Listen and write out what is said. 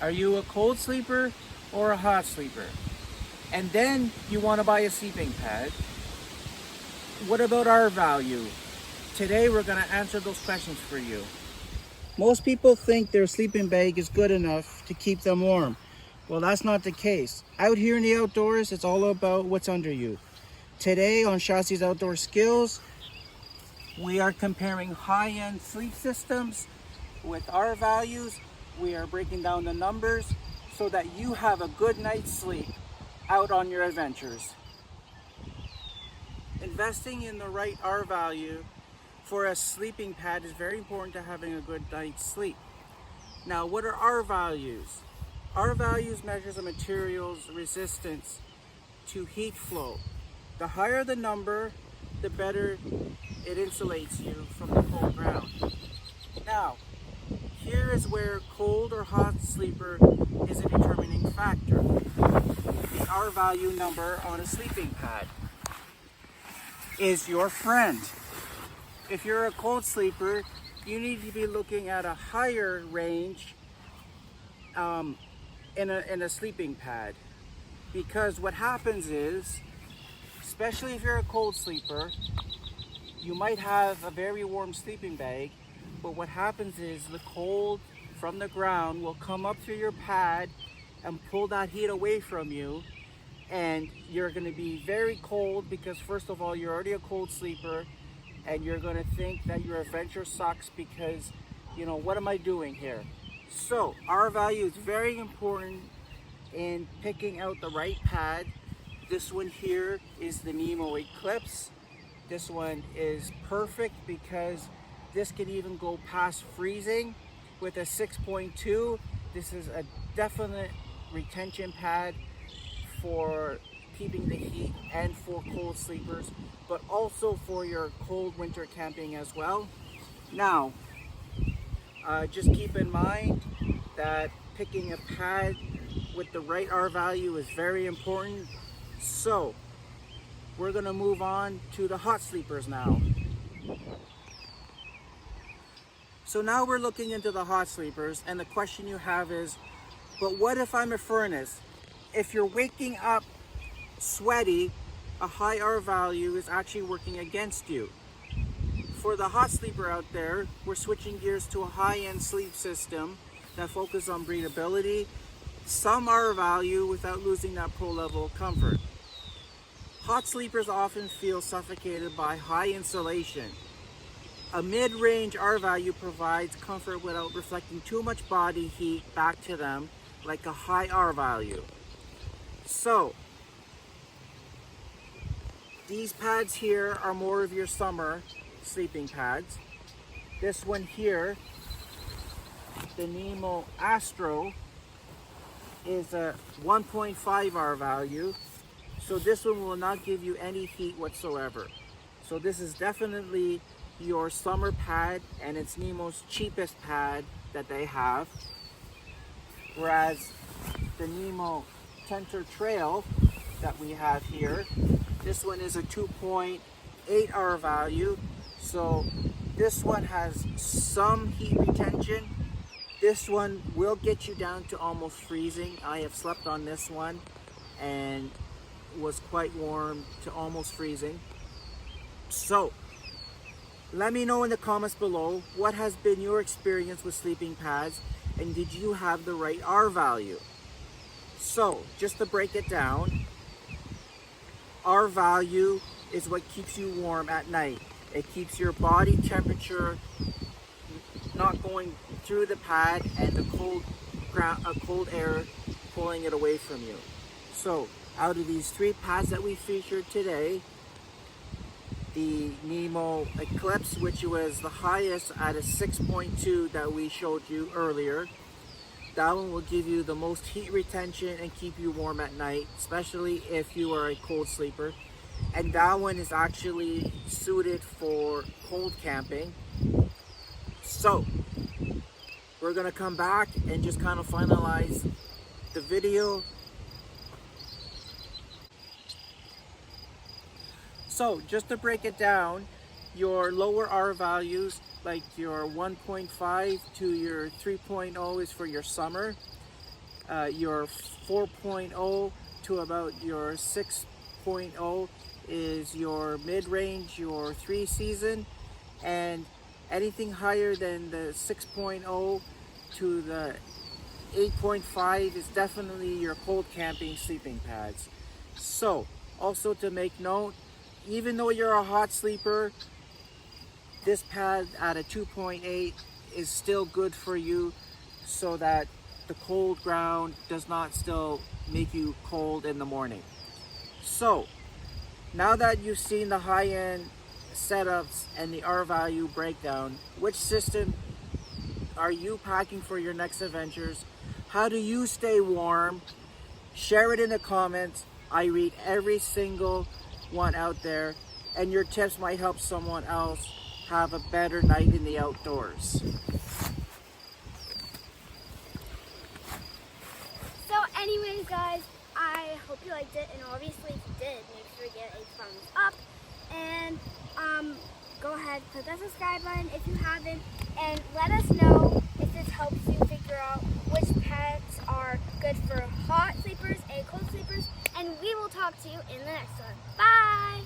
Are you a cold sleeper or a hot sleeper? And then you want to buy a sleeping pad. What about R value? Today we're going to answer those questions for you. Most people think their sleeping bag is good enough to keep them warm. Well, that's not the case. Out here in the outdoors, it's all about what's under you. Today on CHASSIE'S Outdoor Skills, we are comparing high-end sleep systems with R values. We are breaking down the numbers so that you have a good night's sleep out on your adventures. Investing in the right R value for a sleeping pad is very important to having a good night's sleep. Now, what are R values? R values measures a material's resistance to heat flow. The higher the number, the better it insulates you from the cold ground. Now, here is where cold or hot sleeper is a determining factor. The R value number on a sleeping pad is your friend. If you're a cold sleeper, you need to be looking at a higher range in a sleeping pad, because what happens is, especially if you're a cold sleeper, you might have a very warm sleeping bag, but what happens is the cold from the ground will come up through your pad and pull that heat away from you, and you're going to be very cold because, first of all, you're already a cold sleeper, and you're going to think that your adventure sucks because, you know, what am I doing here? So R value is very important in picking out the right pad. This one here is the Nemo Eclipse. This one is perfect because this can even go past freezing with a 6.2. This is a definite retention pad for keeping the heat and for cold sleepers, but also for your cold winter camping as well. Now, just keep in mind that picking a pad with the right R value is very important. So we're going to move on to the hot sleepers now. So now we're looking into the hot sleepers, and the question you have is, but what if I'm a furnace? If you're waking up sweaty, a high R value is actually working against you. For the hot sleeper out there, we're switching gears to a high-end sleep system that focuses on breathability, some R value without losing that pro level of comfort. Hot sleepers often feel suffocated by high insulation. A mid-range R value provides comfort without reflecting too much body heat back to them like a high R value. So, these pads here are more of your summer sleeping pads. This one here, the Nemo Astro, is a 1.5 R value. So this one will not give you any heat whatsoever. So this is definitely your summer pad, and it's Nemo's cheapest pad that they have. Whereas the Nemo Tensor Trail that we have here, this one is a 2.8 R value. So this one has some heat retention. This one will get you down to almost freezing. I have slept on this one and was quite warm to almost freezing. So let me know in the comments below, what has been your experience with sleeping pads, and did you have the right R value? So just to break it down, R value is what keeps you warm at night. It keeps your body temperature not going through the pad and the cold air pulling it away from you. So out of these three pads that we featured today, the Nemo Eclipse, which was the highest at a 6.2 that we showed you earlier, that one will give you the most heat retention and keep you warm at night, especially if you are a cold sleeper. And that one is actually suited for cold camping. So we're gonna come back and just kind of finalize the video. So just to break it down, your lower R values, like your 1.5 to your 3.0, is for your summer. your 4.0 to about your 6.0 is your mid-range, your 3 season, and anything higher than the 6.0 to the 8.5 is definitely your cold camping sleeping pads. So also to make note, even though you're a hot sleeper, this pad at a 2.8 is still good for you, so that the cold ground does not still make you cold in the morning. So now that you've seen the high-end setups and the R value breakdown, which system are you packing for your next adventures? How do you stay warm? Share it in the comments. I read every single one out there, and your tips might help someone else have a better night in the outdoors. So anyways guys, I hope you liked it, and obviously if you did, make sure to get a thumbs up, and go ahead, click that subscribe button if you haven't, and let us know if this helps you figure out which pads are good for hot sleepers and cold sleepers, and we will talk to you in the next one. Bye!